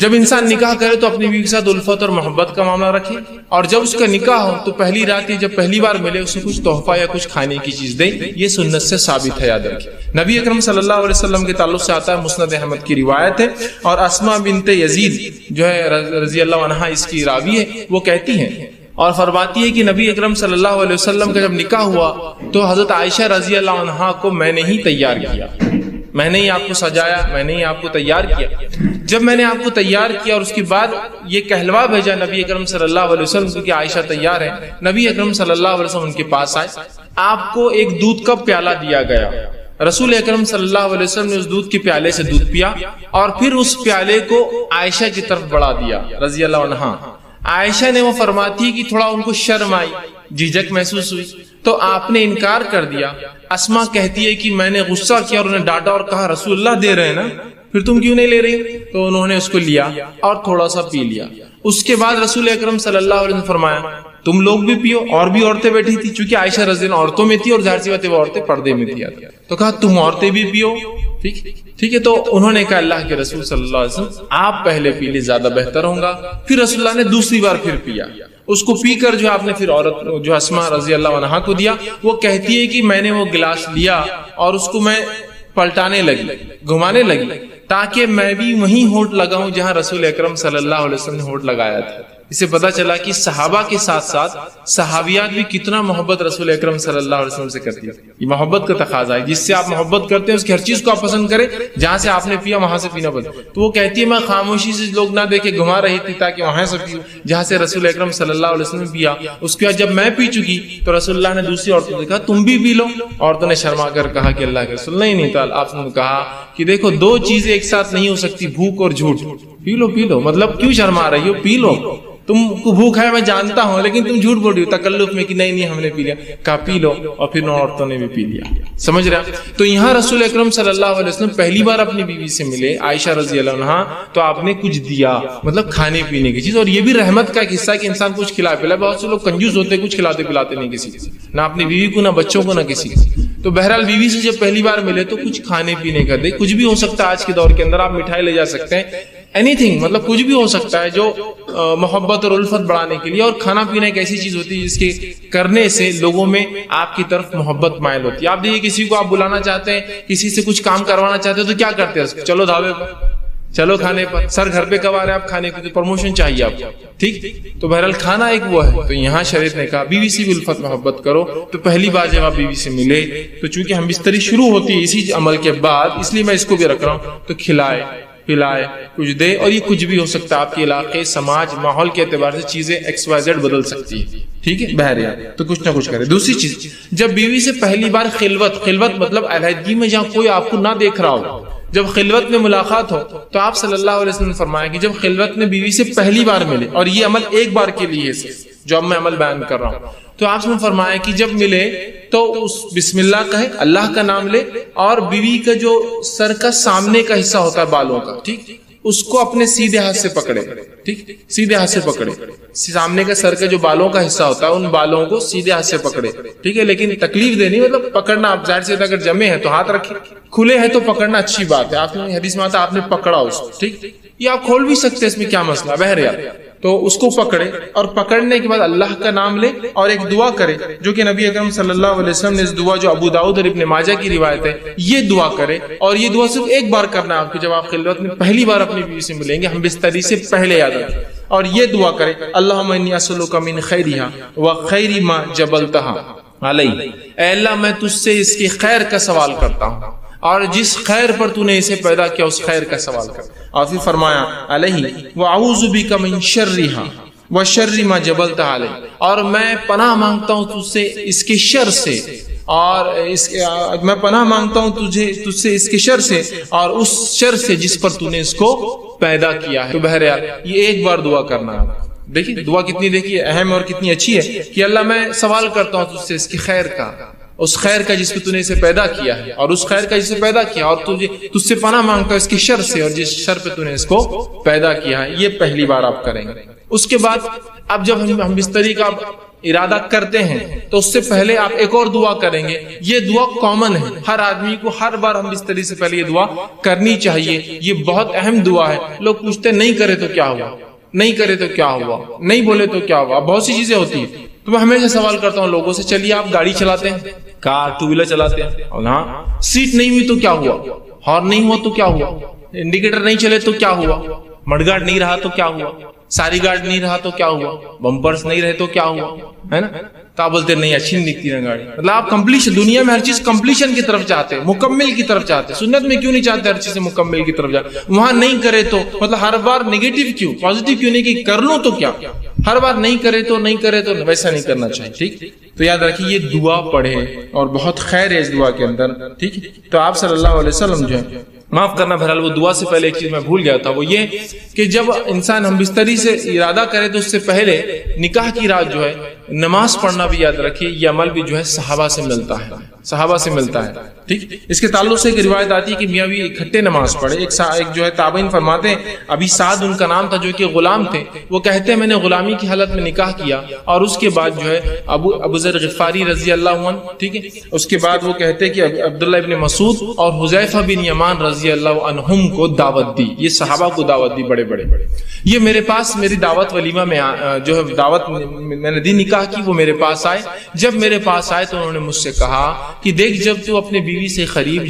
جب انسان نکاح کرے تو اپنی بیوی کے ساتھ الفت اور محبت کا معاملہ رکھے، اور جب اس کا نکاح ہو تو پہلی رات جب پہلی بار ملے اسے کچھ تحفہ یا کچھ کھانے کی چیز دے. یہ سنت سے ثابت ہے، یاد رکھیں. نبی اکرم صلی اللہ علیہ وسلم کے تعلق سے آتا ہے، مسند احمد کی روایت ہے، اور اسماء بنت یزید جو ہے رضی اللہ عنہا اس کی راوی ہے، وہ کہتی ہیں اور فرماتی ہے کہ نبی اکرم صلی اللہ علیہ وسلم کا جب نکاح ہوا تو حضرت عائشہ رضی اللہ عنہا کو میں نے ہی تیار کیا، میں نے ہی آپ کو سجایا، میں نے ہی آپ کو تیار کیا. جب میں نے آپ کو تیار کیا اور اس کے بعد یہ کہلوا بھیجا نبی اکرم صلی اللہ علیہ وسلم کہ عائشہ تیار ہے، نبی اکرم صلی اللہ علیہ وسلم ان کے پاس آئے. آپ کو ایک دودھ کا پیالہ دیا گیا، رسول اکرم صلی اللہ علیہ وسلم نے اس دودھ کے پیالے سے دودھ پیا اور پھر اس پیالے کو عائشہ کی طرف بڑھا دیا رضی اللہ عنہا. عائشہ نے وہ فرماتی کہ تھوڑا ان کو شرم آئی، جھجک محسوس ہوئی، تو آپ نے انکار کر دیا. اسماء کہتی ہے کہ میں نے غصہ کیا اور انہیں ڈانٹا اور کہا رسول اللہ دے رہے ہیں نا، پھر تم کیوں نہیں لے رہی؟ تو انہوں نے اس کو لیا اور تھوڑا سا پی لیا. اس کے بعد رسول اکرم صلی اللہ علیہ وسلم نے فرمایا تم لوگ بھی پیو. اور بھی عورتیں بیٹھی تھی، چونکہ عائشہ رضی اللہ عنہا عورتوں میں تھی اور ظاہر سی بات ہے وہ عورتیں پردے میں تھی، تو کہا تم عورتیں بھی پیو. ٹھیک ہے. تو انہوں نے کہا اللہ کے رسول صلی اللہ علیہ وسلم آپ پہلے پی لے، زیادہ بہتر ہوگا. پھر رسول اللہ نے دوسری بار پھر پیا. اس کو پی کر جو آپ نے پھر عورت جو اسماء رضی اللہ عنہا کو دیا. وہ کہتی ہے کہ میں نے وہ گلاس لیا اور اس کو میں پلٹانے لگی، گھمانے لگی، تاکہ میں بھی وہیں ہونٹ لگاؤں جہاں رسول اکرم صلی اللہ علیہ وسلم نے ہونٹ لگایا تھا. اس سے پتہ چلا کہ صحابہ کے ساتھ ساتھ صحابیات بھی کتنا محبت رسول اکرم صلی اللہ علیہ وسلم سے کرتی ہے. یہ محبت کا تقاضا ہے، جس سے آپ محبت کرتے ہیں اس کی ہر چیز کو آپ پسند کریں. جہاں سے آپ نے پیا وہاں سے پینا پڑتا. تو وہ کہتی ہے میں خاموشی سے لوگ نہ دیکھے گھما رہی تھی تاکہ وہاں سے پیوں جہاں سے رسول اکرم صلی اللہ علیہ وسلم پیا. اس کے بعد جب میں پی چکی تو رسول اللہ نے دوسری عورتوں سے کہا تم بھی پی لو. عورتوں نے شرما کر کہا کہ اللہ کے رسول نہیں تعالی. آپ نے کہا کہ دیکھو دو چیزیں ایک ساتھ نہیں ہو سکتی، بھوک اور جھوٹ. پی لو. مطلب کیوں شرما رہی ہو؟ پی لو. تم کو بھوک ہے میں جانتا ہوں، لیکن تم جھوٹ بول رہی ہو تکلف میں کہ نہیں ہم نے پی لیا. کہا پی لو، اور پھر نو عورتوں نے بھی پی لیا. سمجھ رہے ہیں؟ تو یہاں رسول اکرم صلی اللہ علیہ وسلم پہلی بار اپنی بیوی سے ملے عائشہ رضی اللہ عنہا، تو آپ نے کچھ دیا، مطلب کھانے پینے کی چیز. اور یہ بھی رحمت کا ایک حصہ ہے کہ انسان کچھ کھلا پلا. بہت سے لوگ کنجوس ہوتے، کچھ کھلاتے پلاتے نہیں کسی کو، نہ اپنی بیوی کو، نہ بچوں کو، نہ کسی کو. تو بہرحال بیوی سے جب پہلی بار ملے تو کچھ کھانے پینے کا دے. کچھ بھی ہو سکتا ہے آج کے دور کے اندر، آپ مٹھائی لے جا سکتے ہیں، اینی تھنگ، مطلب کچھ بھی ہو سکتا ہے جو محبت اور الفت بڑھانے کے لیے. اور کھانا پینا ایک ایسی چیز ہوتی ہے جس کے کرنے سے لوگوں میں آپ کی طرف محبت مائل ہوتی ہے. آپ دیکھیے کسی کو آپ بلانا چاہتے ہیں، کسی سے کچھ کام کروانا چاہتے ہیں تو کیا کرتے ہیں؟ چلو دھاوے پر، چلو کھانے پر. سر گھر پہ کب آ رہے ہیں آپ کھانے کی؟ پروموشن چاہیے آپ کو. ٹھیک. تو بہرحال کھانا ایک وہ ہے. تو یہاں شریعت نے کہا بیوی سے بھی الفت محبت کرو. تو پہلی بار جب آپ بیوی سے ملے تو چونکہ ہم بستری شروع ہوتی ہے اسی عمل کے بعد، اس لیے میں اس کو بھی رکھ رہا ہوں. تو کھلائے پلائے، کچھ دے. اور یہ کچھ بھی ہو سکتا ہے، آپ کے علاقے، سماج، ماحول کے اعتبار سے چیزیں ایکس وائی زیڈ بدل سکتی ہے. ٹھیک ہے بہرحال تو کچھ نہ کچھ کرے. دوسری چیز، جب بیوی سے پہلی بار خلوت مطلب علیحدگی میں جہاں کوئی آپ کو نہ دیکھ رہا ہو، جب خلوت میں ملاقات ہو تو آپ صلی اللہ علیہ وسلم نے فرمایا کہ جب خلوت میں بیوی سے پہلی بار ملے، اور یہ عمل ایک بار کے لیے ہے جو اب میں عمل بیان کر رہا ہوں، تو آپ نے فرمایا کہ جب ملے تو اس بسم اللہ کہے، اللہ کا نام لے، اور بیوی کا جو سر کا سامنے کا حصہ ہوتا ہے بالوں کا، ٹھیک، اس کو اپنے سیدھے ہاتھ سے پکڑے. ٹھیک، سیدھے ہاتھ سے پکڑے. سامنے کا سر کا جو بالوں کا حصہ ہوتا ہے ان بالوں کو سیدھے ہاتھ سے پکڑے. ٹھیک ہے، لیکن تکلیف دینی مطلب پکڑنا. آپ ظاہر سے اگر جمے ہیں تو ہاتھ رکھے، کھلے ہیں تو پکڑنا اچھی بات ہے. آپ نے حدیث میں آتا آپ نے پکڑا اس کو. ٹھیک، یہ آپ کھول بھی سکتے ہیں، اس میں کیا مسئلہ. بہرحال تو اس کو پکڑے، اور پکڑنے کے بعد اللہ کا نام لے اور ایک دعا کرے، جو کہ نبی اکرم صلی اللہ علیہ وسلم نے اس دعا جو ابو داؤد اور ابن ماجہ کی روایت ہے، یہ دعا کرے. اور یہ دعا صرف ایک بار کرنا ہے آپ کو جب آپ خلوت میں پہلی بار اپنی بیوی سے ملیں گے. ہم بستری سے پہلے یاد رکھیں. اور یہ دعا کرے اللہم انی اسألک من خیرہا وخیر ما جبلتہا علی. اے اللہ میں تجھ سے اس کی خیر کا سوال کرتا ہوں، اور جس خیر پر تو نے اسے پیدا کیا اس خیر کا سوال کر. اور پھر فرمایا علیہ واعوذ بک من شرہا وشر ما جبلتہا علی. اور میں پناہ مانگتا ہوں تجھ سے اس کے شر سے، اور میں پناہ مانگتا ہوں تجھ سے اس کے شر سے، اور اس شر سے جس پر تو نے اس کو پیدا کیا ہے. تو بہرحال یہ ایک بار دعا کرنا ہے. دیکھیے دعا کتنی دیکھیے اہم اور کتنی اچھی ہے کہ اللہ میں سوال کرتا ہوں تجھ سے اس کی خیر کا، اس خیر کا جس کو تو نے اسے پیدا کیا ہے، اور اس خیر کا جسے پیدا کیا، اور تجھ سے پناہ مانگتا ہوں اس کی شر سے، اور جس شر پہ تو نے اس کو پیدا کیا ہے. یہ پہلی بار آپ کریں گے. اس کے بعد اب جب ہم بستری کا ارادہ کرتے ہیں تو اس سے پہلے آپ ایک اور دعا کریں گے. یہ دعا کامن ہے, ہر آدمی کو ہر بار ہم بستری سے پہلے یہ دعا کرنی چاہیے. یہ بہت اہم دعا ہے. لوگ پوچھتے نہیں کرے تو کیا ہوا, نہیں کرے تو کیا ہوا, نہیں بولے تو کیا ہوا, بہت سی چیزیں ہوتی ہیں. تو میں ہمیشہ سوال کرتا ہوں لوگوں سے, چلیے آپ گاڑی چلاتے ہیں, کار ٹو ویلر چلاتے ہیں, اور ہاں سیٹ نہیں ہوئی تو کیا ہوا, ہارن نہیں ہوا تو کیا ہوا, انڈیکیٹر نہیں چلے تو کیا ہوا, مڈ گارڈ نہیں رہا تو کیا ہوا, ساری گارڈ نہیں رہا تو کیا ہوا, بمپرس نہیں رہے تو کیا ہوا, ہے نا. تو آپ بولتے نہیں اچھی نہیں دکھتی نا گاڑی. مطلب آپ کمپلیشن, دنیا میں ہر چیز کمپلیشن کی طرف چاہتے ہیں, مکمل کی طرف چاہتے ہیں. سنت میں کیوں نہیں چاہتے ہر چیز مکمل کی طرف جاتے, وہاں نہیں کرے تو مطلب ہر بار نیگیٹو کیوں, پازیٹیو کیوں نہیں کہ کر لوں تو کیا, ہر بار نہیں کرے تو نہیں کرے تو ویسا نہیں کرنا چاہیے. ٹھیک, تو یاد رکھیے یہ دعا پڑھے اور بہت خیر ہے اس دعا کے اندر. ٹھیک, تو آپ صلی اللہ علیہ وسلم جو ہے, معاف کرنا بہرحال وہ دعا سے پہلے ایک چیز میں بھول گیا تھا, وہ یہ کہ جب انسان ہم بستری سے ارادہ کرے تو اس سے پہلے نکاح کی رات جو ہے نماز پڑھنا بھی یاد رکھیے. یہ عمل بھی جو ہے صحابہ سے ملتا ہے, صحابہ سے ملتا ہے. ٹھیک, اس کے تعلق سے ایک روایت آتی ہے کہ میاں بھی اکٹھے نماز پڑھے. ایک جو ہے تابعین فرماتے ہیں, ابھی سعد ان کا نام تھا جو کہ غلام تھے, وہ کہتے ہیں میں نے غلامی کی حالت میں نکاح کیا اور اس کے بعد جو ہے ابو ذر غفاری رضی اللہ عنہ, ٹھیک ہے, اس کے بعد وہ کہتے ہیں کہ عبداللہ ابن مسعود اور حذیفہ بن یمان رضی اللہ عنہم کو دعوت دی. یہ صحابہ کو دعوت دی بڑے بڑے. یہ میرے پاس میری دعوت ولیمہ میں جو ہے دعوت میں نے دی نکاح کی, وہ میرے پاس آئے. جب میرے پاس آئے تو انہوں نے مجھ سے کہا کہ دیکھ جب تو اپنے بیوی سے قریب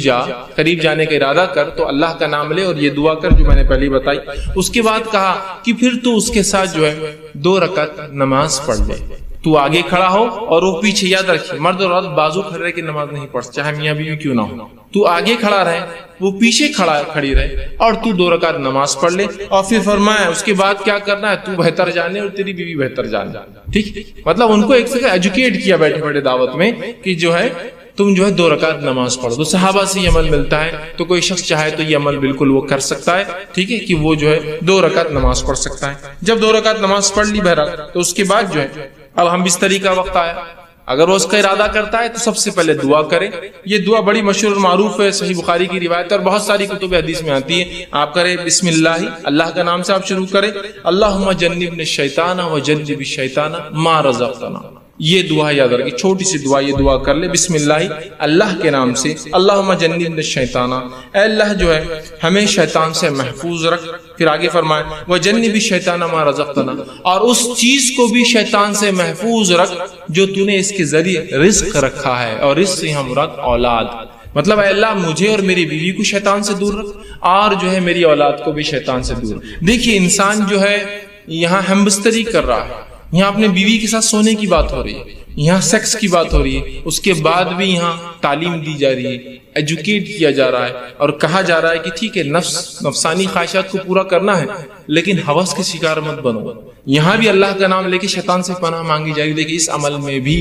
جانے کا ارادہ کر تو اللہ کا نام لے اور یہ دعا کر جو میں نے پہلے بتائی. اس کے بعد کہا کہ پھر تو اس کے ساتھ جو ہے 2 رکعت نماز پڑھ لے. تو آگے کھڑا ہو اور وہ پیچھے. یاد رکھیے مرد اور عورت بازو کھڑے کے نماز نہیں پڑھ, چاہے میاں بیوی کیوں نہ ہو. تو آگے کھڑا رہے, وہ پیچھے کھڑی رہے اور تو 2 رکعت نماز پڑھ لے. اور پھر فرمایا اس کے بعد کیا کرنا ہے, تو بہتر جانے اور تیری بیوی بہتر جانے. ٹھیک, مطلب ان کو ایک سے ایجوکیٹ کیا بیٹھے بیٹھے دعوت میں کہ جو ہے تم جو ہے 2 رکعت نماز پڑھو. تو صحابہ سے یہ عمل ملتا ہے, تو کوئی شخص چاہے تو یہ عمل بالکل وہ کر سکتا ہے. ٹھیک ہے, کہ وہ جو ہے 2 رکعت نماز پڑھ سکتا ہے. جب 2 رکعت نماز پڑھ لی بہرحال, تو اس کے بعد جو ہے اب ہم بستری کا وقت آیا. اگر وہ اس کا ارادہ کرتا ہے تو سب سے پہلے دعا کرے. یہ دعا بڑی مشہور اور معروف ہے, صحیح بخاری کی روایت اور بہت ساری کتب حدیث میں آتی ہے. آپ کرے بسم اللہ, اللہ کا نام سے آپ شروع کرے, اللہم جنبنا الشیطان وجنب الشیطان ما رزقتنا. یہ دعا یاد رکھیے, چھوٹی سی دعا, یہ دعا کر لے بسم اللہ, اللہ کے نام سے. اللہم جنبنا الشیطان, اے اللہ جو ہے ہمیں شیطان سے محفوظ رکھ. پھر آگے فرمائے وجنب الشیطان ما رزقتنا, اور اس چیز کو بھی شیطان سے محفوظ رکھ جو تو نے اس کے ذریعے رزق رکھا ہے. اور رزق سے ہم مراد اولاد, مطلب اے اللہ مجھے اور میری بیوی کو شیطان سے دور رکھ, اور جو ہے میری اولاد کو بھی شیطان سے دور. دیکھیے انسان جو ہے یہاں ہم بستری کر رہا ہے, یہاں اپنے بیوی کے ساتھ سونے کی بات ہو رہی ہے, یہاں سیکس کی بات ہو رہی ہے, اس کے بعد بھی یہاں تعلیم دی جا رہی ہے, ایجوکیٹ کیا جا رہا ہے اور کہا جا رہا ہے کہ ٹھیک ہے نفسانی خواہشات کو پورا کرنا ہے لیکن ہوس کے شکار مت بنو. یہاں بھی اللہ کا نام لے کے شیطان سے پناہ مانگی جائے گی. دیکھیں اس عمل میں بھی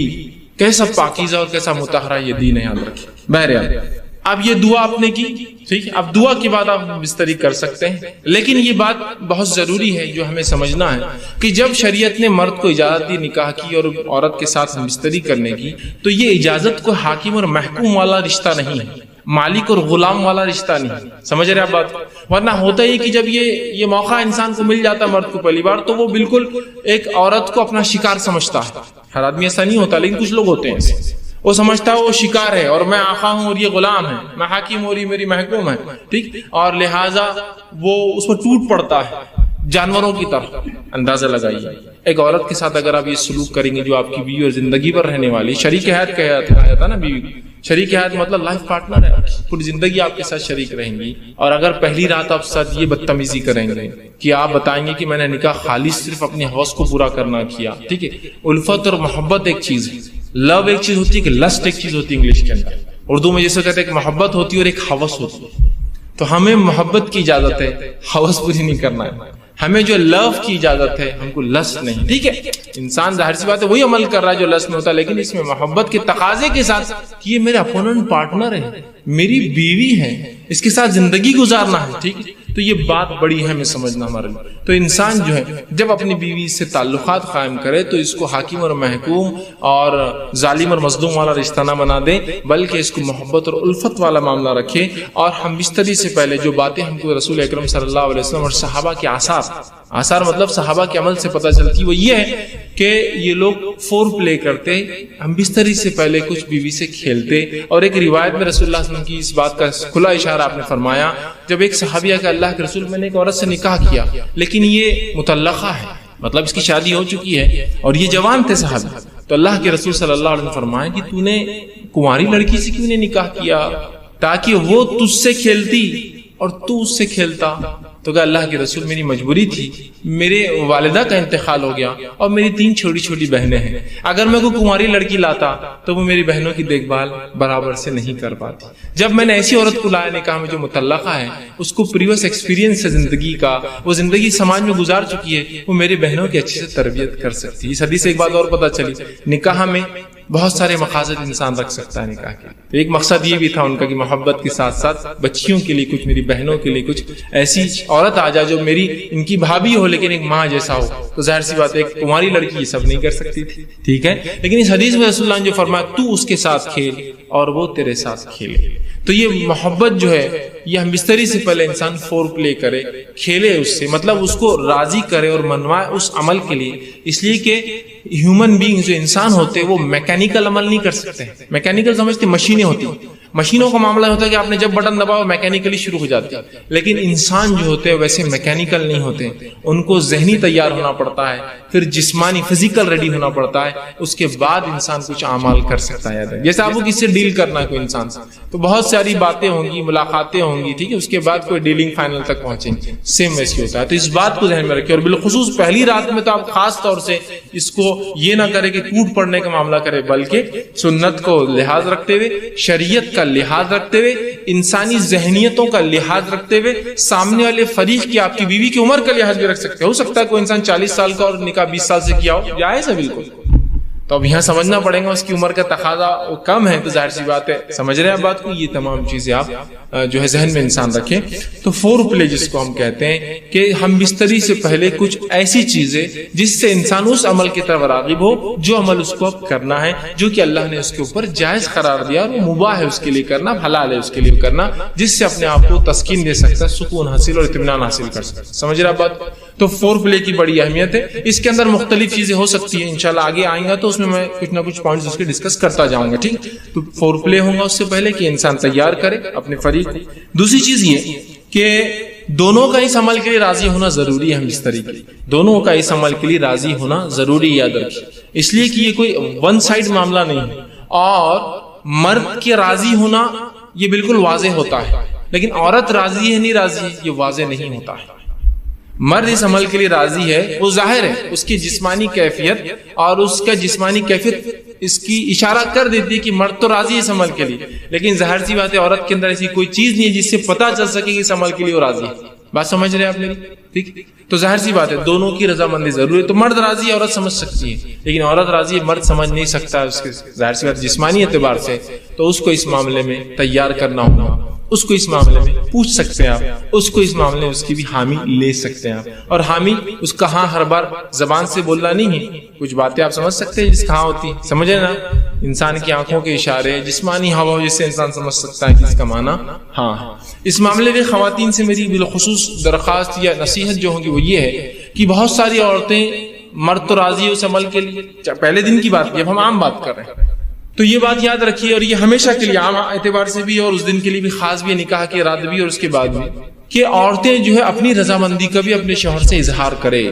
کیسا پاکیزہ اور کیسا مطہرہ یہ دین ہے, یاد رکھیں. بہرحال اب یہ دعا آپ نے کی, ٹھیک ہے, اب دعا کے بعد آپ بستری کر سکتے ہیں. لیکن یہ بات بہت ضروری ہے جو ہمیں سمجھنا ہے کہ جب شریعت نے مرد کو اجازت دی نکاح کی اور عورت کے ساتھ بستری کرنے کی, تو یہ اجازت کو حاکم اور محکوم والا رشتہ نہیں ہے, مالک اور غلام والا رشتہ نہیں. سمجھ رہے آپ بات؟ ورنہ ہوتا ہی کہ جب یہ موقع انسان کو مل جاتا مرد کو پہلی بار, تو وہ بالکل ایک عورت کو اپنا شکار سمجھتا ہے. ہر آدمی ایسا نہیں ہوتا, لیکن کچھ لوگ ہوتے ہیں ایسے. وہ سمجھتا ہے وہ شکار ہے اور میں آقا ہوں اور یہ غلام ہے, میں حاکم ہوں اور یہ میری محکوم ہے. ٹھیک, اور لہٰذا وہ اس پر ٹوٹ پڑتا ہے جانوروں کی طرح. اندازہ لگائیے ایک عورت کے ساتھ اگر آپ یہ سلوک کریں گے جو آپ کی بیوی اور زندگی پر رہنے والی شریک حیات کہا جاتا نا, بیوی شریک حیات مطلب لائف پارٹنر ہے, پوری زندگی آپ کے ساتھ شریک رہیں گی. اور اگر پہلی رات آپ ساتھ یہ بدتمیزی کریں گے کہ آپ بتائیں گے کہ میں نے نکاح خالص صرف اپنے ہوس کو پورا کرنا کیا, ٹھیک ہے. الفت اور محبت ایک چیز ہے, لو ایک چیز ہوتی ہے, کہ لسٹ ایک چیز ہوتی ہے انگلش کے اندر. اردو میں جیسے کہتے ہیں ایک محبت ہوتی ہے اور ایک ہوس ہوتی ہے. تو ہمیں محبت کی اجازت ہے, ہوس پوری نہیں کرنا ہے. ہمیں جو لو کی اجازت ہے, ہم کو لسٹ نہیں. ٹھیک ہے, انسان ظاہر سی بات ہے وہی عمل کر رہا ہے جو لسٹ میں ہوتا ہے, لیکن اس میں محبت کے تقاضے کے ساتھ کہ یہ میرا اپوننٹ پارٹنر ہے, میری بیوی ہے, اس کے ساتھ زندگی گزارنا ہے. ٹھیک, تو یہ بات بڑی ہے ہمیں سمجھنا ہمارے لیے. تو انسان جو ہے جب اپنی بیوی سے تعلقات قائم کرے تو اس کو حاکم اور محکوم اور ظالم اور مظلوم والا رشتہ نہ بنا دے, بلکہ اس کو محبت اور الفت والا معاملہ رکھے. اور ہم بستری سے پہلے جو باتیں ہم کو رسول اکرم صلی اللہ علیہ وسلم اور صحابہ کے آثار آثار مطلب صحابہ کے عمل سے پتہ چلتی وہ یہ ہے کہ یہ لوگ فور پلے کرتے، ہم بستری سے پہلے کچھ بیوی سے کھیلتے. اور ایک روایت میں رسول اللہ صلی اللہ علیہ وسلم کی اس بات کا کھلا اشارہ آپ نے فرمایا جب ایک صحابیہ کہ اللہ کے رسول میں نے ایک عورت سے نکاح کیا لیکن یہ مطلقہ ہے، مطلب اس کی شادی ہو چکی ہے اور یہ جوان تھے صحابی، تو اللہ کے رسول صلی اللہ علیہ وسلم فرمایا کہ تو نے کنواری لڑکی سے کیوں نہیں نکاح کیا تاکہ وہ تجھ سے کھیلتی اور تو اس سے کھیلتا. تو کہ اللہ کے رسول میری مجبوری تھی، میرے والدہ کا انتقال ہو گیا اور میری 3 چھوٹی چھوٹی بہنیں ہیں، اگر میں کوئی کنواری لڑکی لاتا تو وہ میری بہنوں کی دیکھ بھال برابر سے نہیں کر پاتی. جب میں نے ایسی عورت کو لایا نکاح میں جو مطلقہ ہے، اس کو پریویس ایکسپیرینس ہے زندگی کا، وہ زندگی سماج میں گزار چکی ہے، وہ میری بہنوں کی اچھے سے تربیت کر سکتی ہے. اس حدیث سے ایک بات اور پتہ چلی، نکاح میں بہت سارے مقاصد انسان رکھ سکتا ہے نکاح کے. تو ایک مقصد یہ بھی تھا ان کا کہ محبت کے ساتھ ساتھ بچیوں کے لیے کچھ، میری بہنوں کے لیے کچھ ایسی عورت آ جائے جو میری ان کی بھابھی ہو لیکن ایک ماں جیسا ہو. تو ظاہر سی بات ہے ایک تمہاری لڑکی یہ سب نہیں کر سکتی تھی، ٹھیک ہے. لیکن اس حدیث میں رسول اللہ نے جو فرمایا تو اس کے ساتھ کھیل اور وہ تیرے ساتھ کھیلے، تو یہ محبت جو ہے یہ ہم بستری سے پہلے انسان فور پلے کرے، کھیلے اس سے، مطلب اس کو راضی کرے اور منوائے اس عمل کے لیے. اس لیے کہ ہیومن بینگ جو انسان ہوتے وہ میکینیکل عمل نہیں کر سکتے. میکینیکل سمجھتے مشینیں ہوتی، مشینوں کا معاملہ ہوتا ہے کہ آپ نے جب بٹن دباؤ میکینیکلی شروع ہو جاتی ہے، لیکن انسان جو ہوتے ہیں ویسے میکینیکل نہیں ہوتے. ان کو ذہنی تیار ہونا پڑتا ہے، پھر جسمانی فزیکل ریڈی ہونا پڑتا ہے، اس کے بعد انسان کچھ اعمال کر سکتا ہے. جیسے آپ کو کس سے ڈیل کرنا ہے کوئی انسان سے، تو بہت ساری باتیں ہوں گی، ملاقاتیں ہوں گی، ٹھیک ہے، اس کے بعد کوئی ڈیلنگ فائنل تک پہنچیں گے. سیم ویسے ہوتا ہے. تو اس بات کو ذہن میں رکھیں، اور بالخصوص پہلی رات میں تو آپ خاص طور سے اس کو یہ نہ کرے کہ ٹوٹ پڑنے کا معاملہ کرے، بلکہ سنت کو لحاظ رکھتے ہوئے، شریعت کا لحاظ رکھتے ہوئے، انسانی ذہنیتوں کا لحاظ رکھتے ہوئے، سامنے والے فریق کی، آپ کی بیوی کی عمر کا لحاظ بھی رکھ سکتے. ہو سکتا ہے کوئی انسان 40 سال کا اور نکاح 20 سال سے کیا ہو، جائز ہے بالکل. تو اب یہاں سمجھنا پڑے گا اس کی عمر کا تقاضا کم ہے، تو ظاہر سی بات ہے سمجھ رہے ہیں بات کو. یہ تمام چیزیں آپ جو ہے ذہن میں انسان رکھیں. تو فور پلے جس کو ہم کہتے ہیں کہ ہم بستری سے پہلے کچھ ایسی چیزیں جس سے انسان اس عمل کی طرف راغب ہو جو عمل اس کو اب کرنا ہے، جو کہ اللہ نے اس کے اوپر جائز قرار دیا اور وہ مباح ہے اس کے لیے کرنا، حلال ہے اس کے لیے کرنا، جس سے اپنے آپ کو تسکین دے سکتا ہے، سکون حاصل اور اطمینان حاصل کر سکتا ہے. سمجھ رہے آپ بات. تو فور پلے کی بڑی اہمیت ہے. اس کے اندر مختلف چیزیں ہو سکتی ہیں، انشاءاللہ آگے آئیں گا تو اس میں کچھ نہ کچھ پوائنٹس اس کے ڈسکس کرتا جاؤں گا، ٹھیک. تو فور پلے ہوگا اس سے پہلے کہ انسان تیار کرے اپنے فریق. دوسری چیز یہ کہ دونوں کا اس عمل کے لیے راضی ہونا ضروری ہے. ہم اس طریقے دونوں کا اس عمل کے لیے راضی ہونا ضروری، یاد رکھیے، اس لیے کہ یہ کوئی ون سائڈ معاملہ نہیں ہے. اور مرد کے راضی ہونا یہ بالکل واضح ہوتا ہے، لیکن عورت راضی ہے نہیں راضی ہے یہ واضح نہیں ہوتا ہے. مرد اس عمل کے لیے راضی ہے، وہ ظاہر ہے، اس کی جسمانی کیفیت اور اس کا جسمانی کیفیت اس کی اشارہ کر دیتی ہے کہ مرد تو راضی ہے اس عمل کے لیے، لیکن ظاہر سی بات ہے عورت کے اندر ایسی کوئی چیز نہیں ہے جس سے پتہ چل سکے کہ اس عمل کے لیے وہ راضی ہے. بات سمجھ رہے ہیں آپ میری، ٹھیک. تو ظاہر سی بات ہے دونوں کی رضامندی ضروری ہے. تو مرد راضی ہے عورت سمجھ سکتی ہے، لیکن عورت راضی ہے مرد سمجھ نہیں سکتا ہے اس کے ظاہر سی بات جسمانی اعتبار سے. تو اس کو اس معاملے میں تیار کرنا ہوگا، اس کو اس معاملے میں پوچھ سکتے ہیں آپ، اس کو اس معاملے میں اس کی بھی حامی لے سکتے ہیں آپ. اور حامی اس کا ہاں ہر بار زبان سے بولنا نہیں ہے، کچھ باتیں آپ سمجھ سکتے ہیں جس کہاں ہوتی ہیں، سمجھے نا. انسان کی آنکھوں کے اشارے، جسمانی ہوا جس سے انسان سمجھ سکتا ہے کہ اس کا معنی ہاں ہے. اس معاملے میں خواتین سے میری بالخصوص درخواست یا نصیحت جو ہوگی وہ یہ ہے کہ بہت ساری عورتیں، مرد تو راضی ہے اس عمل کے لیے، پہلے دن کی بات کی، اب ہم عام بات کر رہے ہیں. تو یہ بات یاد رکھیے، اور یہ ہمیشہ کے لیے عام اعتبار سے بھی اور اس دن کے لیے بھی خاص بھی، نکاح کے رات بھی اور اس کے بعد بھی، کہ عورتیں جو ہے اپنی رضامندی کا بھی اپنے شوہر سے اظہار کرے.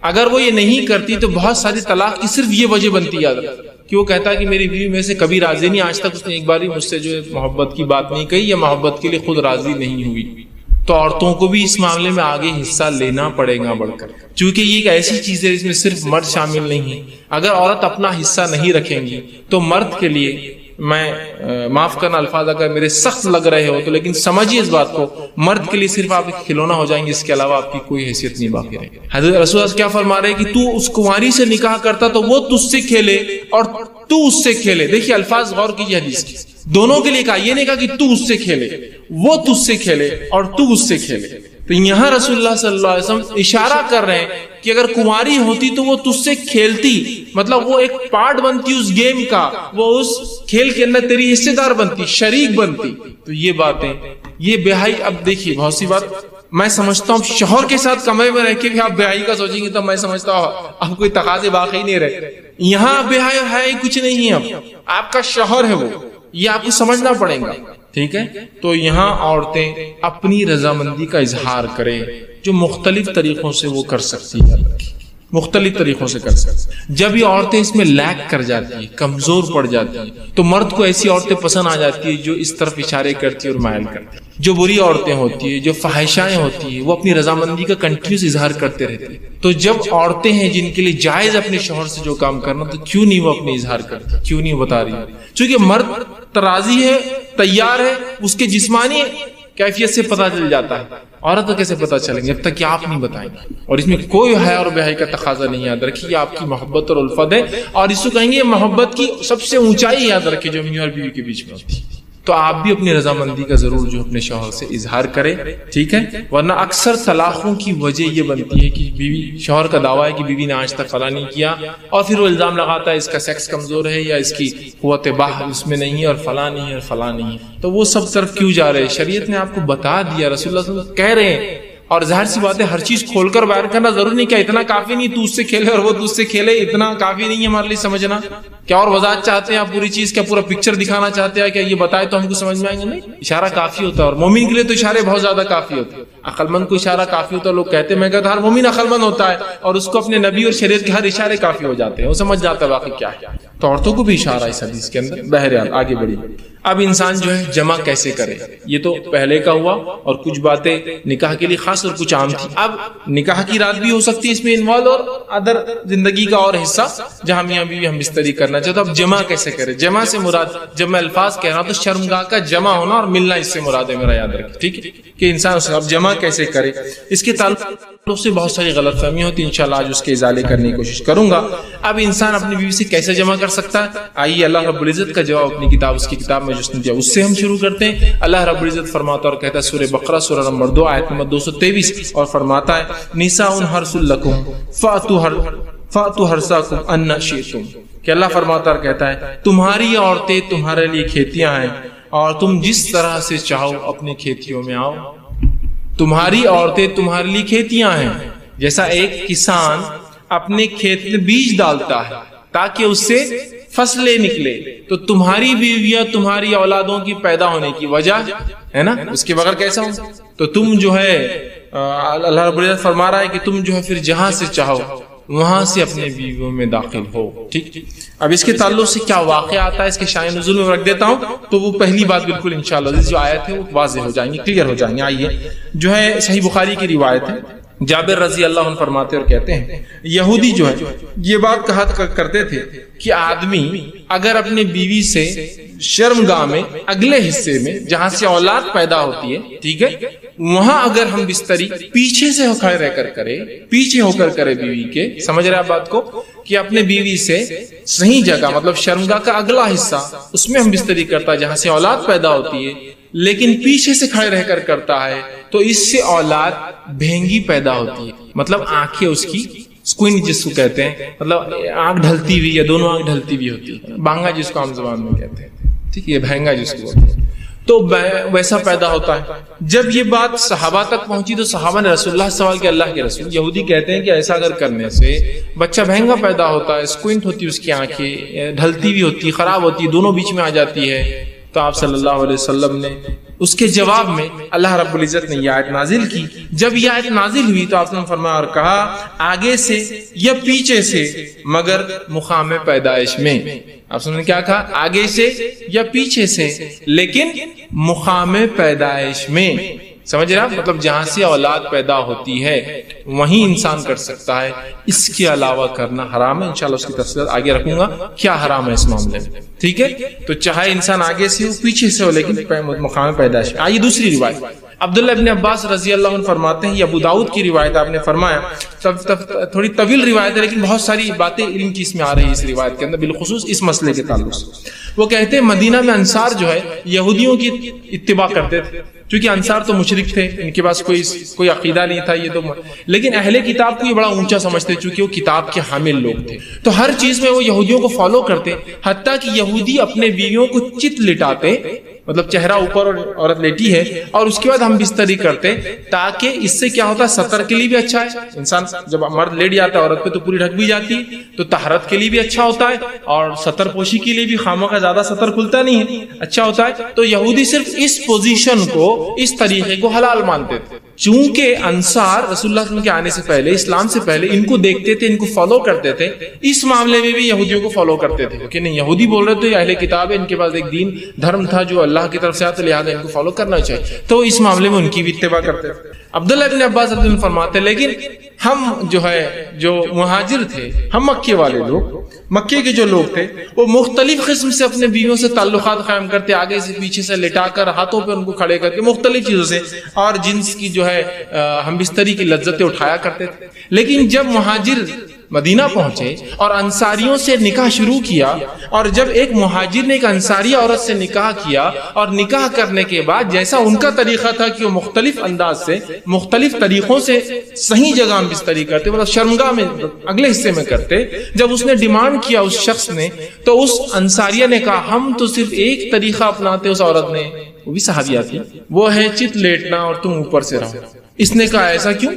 اگر وہ یہ نہیں کرتی تو بہت ساری طلاق کی صرف یہ وجہ بنتی، یاد رکھ، کہ وہ کہتا ہے کہ میری بیوی میں سے کبھی راضی نہیں، آج تک اس نے ایک بار بھی مجھ سے جو ہے محبت کی بات نہیں کہی یا محبت کے لیے خود راضی نہیں ہوئی. تو عورتوں کو بھی اس معاملے میں آگے حصہ لینا پڑے گا بڑھ کر، چونکہ یہ ایک ایسی چیز ہے جس میں صرف مرد شامل نہیں ہے. اگر عورت اپنا حصہ نہیں رکھیں گی تو مرد کے لیے، میں معاف کرنا الفاظ اگر میرے سخت لگ رہے ہو تو، لیکن سمجھیے اس بات کو، مرد کے لیے صرف آپ ایک کھلونا ہو جائیں گے، اس کے علاوہ آپ کی کوئی حیثیت نہیں باقی رہے گی. حضرت رسول اللہ کیا فرما رہے ہیں کہ تو اس کنواری سے نکاح کرتا تو وہ تجھ سے کھیلے اور تو اس سے کھیلے. دیکھیے الفاظ غور کیجیے حدیث کی، دونوں کے لیے کہا، یہ نہیں کہا کہ تو اس سے کھیلے، وہ تجھ سے کھیلے اور تو اس سے کھیلے. تو یہاں رسول اللہ صلی اللہ علیہ وسلم اشارہ کر رہے ہیں کہ اگر کنواری ہوتی تو وہ تجھ سے کھیلتی، مطلب وہ ایک پارٹ بنتی اس گیم کا، وہ اس کھیل کے اندر تیری حصے دار بنتی، شریک بنتی. تو یہ باتیں، یہ بہائی، اب دیکھیے بہت سی بات میں سمجھتا ہوں شوہر کے ساتھ کمرے میں رہ کے بھی آپ بے حیائی کا سوچیں گے تو میں سمجھتا ہوں اب کوئی تقاضے باقی نہیں رہے. یہاں بے حیائی کچھ نہیں ہے، اب آپ کا شوہر ہے وہ، یہ آپ کو سمجھنا پڑے گا. ٹھیک ہے، تو یہاں عورتیں اپنی رضامندی کا اظہار کریں جو مختلف طریقوں سے وہ کر سکتی ہے، مختلف طریقوں سے کر سکتی. جب یہ عورتیں اس میں لیک کر جاتی ہیں، کمزور پڑ جاتی ہیں، تو مرد کو ایسی عورتیں پسند آ جاتی ہیں جو اس طرف اشارے کرتی اور مائل کرتی ہیں. جو بری عورتیں ہوتی ہیں، جو فحشائیں ہوتی ہیں، وہ اپنی رضامندی کا کنٹینیوس اظہار کرتے رہتے ہیں. تو جب عورتیں ہیں جن کے لیے جائز اپنے شوہر سے جو کام کرنا، تو کیوں نہیں وہ اپنے اظہار کرتی، کیوں نہیں بتا رہی؟ چونکہ مرد ترازی ہے، تیار ہے، اس کے جسمانی کیفیت سے پتہ چل جاتا ہے. عورت کو کیسے پتہ چلیں گے جب تک کہ آپ نہیں بتائیں گے؟ اور اس میں کوئی حیا اور بے حیائی کا تقاضا نہیں. یاد رکھیے یہ آپ کی محبت اور الفت ہے، اور اس کو کہیں گے محبت کی سب سے اونچائی. یاد رکھیے جو میاں اور بیوی کے بیچ میں ہوتی ہے. تو آپ بھی اپنی رضامندی کا ضرور جو اپنے شوہر سے اظہار کریں. ٹھیک ہے، ورنہ اکثر طلاقوں کی وجہ یہ بنتی ہے کہ بیوی، شوہر کا دعویٰ ہے کہ بیوی نے آج تک فلاں نہیں کیا، اور پھر وہ الزام لگاتا ہے اس کا سیکس کمزور ہے یا اس کی قوت باہ اس میں نہیں ہے اور فلاں نہیں ہے اور فلاں نہیں ہے. تو وہ سب طرف کیوں جا رہے ہیں؟ شریعت نے آپ کو بتا دیا، رسول اللہ صلی اللہ علیہ وسلم کہہ رہے ہیں. اور ظاہر سی بات ہے ہر چیز کھول کر بیان کرنا ضروری نہیں. کیا اتنا کافی نہیں تو اس سے کھیلے اور وہ تجھ سے کھیلے؟ اتنا کافی نہیں ہے ہمارے لیے سمجھنا؟ کیا اور وضاحت چاہتے ہیں آپ پوری چیز؟ کیا پورا پکچر دکھانا چاہتے ہیں؟ کیا یہ بتائے تو ہم کو سمجھ میں آئیں گے؟ نہیں، اشارہ کافی ہوتا ہے. اور مومن کے لیے تو اشارے بہت زیادہ کافی ہوتے ہیں. عقل مند کو اشارہ کافی ہوتا ہے. لوگ کہتے ہیں، میں کہتا ہر مومن عقل مند ہوتا ہے اور اس کو اپنے نبی اور شریعت کے ہر اشارے کافی ہو جاتے ہیں، وہ سمجھ جاتا ہے واقعی کیا ہے. تو عورتوں کو بھی اشارہ ہے اس حدیث کے اندر. بہرحال آگے بڑھی. اب انسان جو ہے جمع کیسے کرے، یہ تو پہلے کا ہوا، اور کچھ باتیں نکاح کے لیے خاص اور کچھ عام تھی. اب نکاح کی رات بھی ہو سکتی ہے اس میں انوالو، اور ادر زندگی کا اور حصہ جہاں میاں بیوی ہم بستری کرنا چاہتے. اب جمع کیسے کرے؟ جمع سے مراد، جب میں الفاظ کہہ رہا ہوں تو شرمگاہ کا جمع ہونا اور ملنا اس سے مراد ہے، میرا یاد رکھیں. ٹھیک ہے کہ انسان اب جمع کیسے کرے، اس کے تعلق سے بہت ساری غلط فہمیاں ہوتی ہیں. انشاءاللہ آج اس کے ازالے کرنے کی کوشش کروں گا. اب انسان اپنی بیوی سے کیسے جمع کر سکتا ہے؟ آئیے اللہ رب العزت کا جواب اپنی کتاب، اس کی کتاب میں جس نے دیا اس سے ہم شروع کرتے ہیں. اللہ رب العزت فرماتا اور کہتا ہے سورہ بقرہ سورہ نمبر 2 آیت نمبر 223، اور فرماتا ہے نساء حرث لکم فأتوا حرثکم ان شئتم. کہ اللہ فرماتا اور کہتا ہے تمہاری عورتیں تمہارے لیے کھیتیاں ہیں، اور تم جس طرح سے چاہو اپنے کھیتیوں میں آؤ. تمہاری عورتیں تمہارے لیے کھیتیاں ہیں. جیسا ایک کسان اپنے کھیت میں بیج ڈالتا ہے تاکہ اس سے فصلیں نکلے، تو تمہاری بیویاں تمہاری اولادوں کی پیدا ہونے کی وجہ ہے نا، اس کے بغیر کیسا ہو؟ تو تم جو ہے اللہ رب العزت فرما رہا ہے کہ تم جو ہے پھر جہاں سے چاہو وہاں سے اپنے بیویوں میں داخل ہو. ٹھیک، اب اس کے تعلق سے کیا واقعہ آتا ہے اس کے شائع نزول میں رکھ دیتا ہوں، تو وہ پہلی بات بالکل انشاءاللہ جو آیت ہے وہ واضح ہو جائیں گی، کلیئر ہو جائیں گے. آئیے جو ہے صحیح بخاری کی روایت ہے، جابر رضی اللہ عنہ فرماتے اور کہتے ہیں یہودی جو ہے یہ بات کہا کرتے تھے کہ آدمی اگر اپنے بیوی سے شرمگاہ میں اگلے حصے میں جہاں سے اولاد پیدا ہوتی ہے، ٹھیک ہے، وہاں اگر ہم بستری پیچھے سے کھڑے رہ کر کرے، پیچھے ہو کر کرے بیوی کے، سمجھ رہے آپ بات کو، کہ اپنے بیوی سے صحیح جگہ مطلب شرمگاہ کا اگلا حصہ اس میں ہم بستری کرتا ہے جہاں سے اولاد پیدا ہوتی ہے، لیکن پیچھے سے کھڑے رہ کر کرتا ہے تو اس سے اولاد بھینگی پیدا ہوتی ہے. مطلب آنکھیں اس کی سکوئنٹ جس کو کہتے ہیں، مطلب آنکھ ڈھلتی ہوئی یا دونوں آنکھ ڈھلتی ہوئی ہوتی ہے، بانگا جس کو عام زبان میں کہتے ہیں. ٹھیک ہے، یہ بھینگا جس کو کہتے ہیں، تو ویسا پیدا ہوتا ہے. جب یہ بات صحابہ تک پہنچی تو صحابہ نے رسول اللہ سوال کیا، اللہ کے رسول، یہودی کہتے ہیں کہ ایسا اگر کرنے سے بچہ بھینگا پیدا ہوتا ہے، سکوئنٹ ہوتی ہے اس کی آنکھیں، ڈھلتی ہوئی ہوتی ہے، خراب ہوتی ہے، دونوں بیچ میں آ جاتی ہے. تو آپ صلی اللہ علیہ وسلم نے اس کے جواب میں اللہ رب العزت نے یہ آیت نازل کی. جب یہ آیت نازل ہوئی تو آپ نے فرمایا اور کہا آگے سے یا پیچھے سے مگر مقام پیدائش میں. آپ نے کیا کہا؟ آگے سے یا پیچھے سے لیکن مقام پیدائش میں. سمجھ رہے آپ؟ مطلب جہاں سے اولاد پیدا ہوتی ہے وہیں انسان کر سکتا ہے، اس کے علاوہ کرنا حرام ہے. انشاءاللہ اس کی تفصیلات آگے رکھوں گا کیا حرام ہے اس معاملے میں. ٹھیک ہے، تو چاہے انسان آگے سے ہو پیچھے سے ہو لیکن مقام پیدائش. آئیے دوسری روایت، عبداللہ ابن عباس رضی اللہ عنہ فرماتے ہیں، یہ ابو داؤد کی روایت، آپ نے فرمایا تھوڑی طویل روایت ہے لیکن بہت ساری باتیں علم کی اس میں آ رہی ہے اس روایت کے اندر، بالخصوص اس مسئلے کے تعلق سے. وہ کہتے ہیں مدینہ میں انصار جو ہے یہودیوں کی اتباع کرتے تھے، چونکہ انصار تو مشرک تھے، ان کے پاس کوئی عقیدہ نہیں تھا یہ تو، لیکن اہل کتاب کو یہ بڑا اونچا سمجھتے چونکہ وہ کتاب کے حامل لوگ تھے، تو ہر چیز میں وہ یہودیوں کو فالو کرتے، حتیٰ کہ یہودی اپنے بیویوں کو چت لٹاتے، مطلب چہرہ اوپر اور عورت لیٹی ہے اور اس کے بعد ہم بستری کرتے، تاکہ اس سے کیا ہوتا ہے سطر کے لیے بھی اچھا ہے، انسان جب مرد لیٹ جاتا ہے عورت پہ تو پوری ڈھک بھی جاتی ہے، تو طہارت کے لیے بھی اچھا ہوتا ہے اور سطر پوشی کے لیے بھی خامہ کا زیادہ سطر کھلتا نہیں ہے، اچھا ہوتا ہے۔ تو یہودی صرف اس پوزیشن کو، اس طریقے کو حلال مانتے تھے، چونکہ انصار رسول اللہ صلی اللہ علیہ وسلم کے آنے سے پہلے، اسلام سے پہلے ان کو دیکھتے تھے، ان کو فالو کرتے تھے، اس معاملے میں بھی یہودیوں کو فالو کرتے تھے کہ نہیں یہودی بول رہے تو یہ اہل کتاب ہے، ان کے پاس ایک دین دھرم تھا جو اللہ کی طرف سے آتا، لہٰذا ان کو فالو کرنا چاہیے، تو اس معاملے میں ان کی بھی اتباع کرتے تھے۔ عبداللہ ابن عباس رضی اللہ عنہ فرماتے لیکن ہم جو مہاجر تھے، ہم مکے والے لوگ، مکے کے جو لوگ تھے، وہ مختلف قسم سے اپنے بیویوں سے تعلقات قائم کرتے، آگے سے پیچھے سے لٹا کر، ہاتھوں پہ ان کو کھڑے کر کے، مختلف چیزوں سے، اور جنس کی جو ہے ہم بستری کی لذتیں اٹھایا کرتے تھے۔ لیکن جب مہاجر مدینہ پہنچے اور انصاریوں سے نکاح شروع کیا، اور جب ایک مہاجر نے ایک انصاری عورت سے نکاح کیا، اور نکاح کرنے کے بعد جیسا ان کا طریقہ تھا کہ وہ مختلف انداز سے، مختلف طریقوں سے صحیح جگہ میں بستری کرتے، مطلب شرمگاہ میں اگلے حصے میں کرتے، جب اس نے ڈیمانڈ کیا اس شخص نے، تو اس انصاریہ نے کہا ہم تو صرف ایک طریقہ اپناتے، اس عورت نے، وہ بھی صحابیہ تھی، وہ ہے چت لیٹنا اور تم اوپر سے رہو۔ اس نے کہا ایسا کیوں؟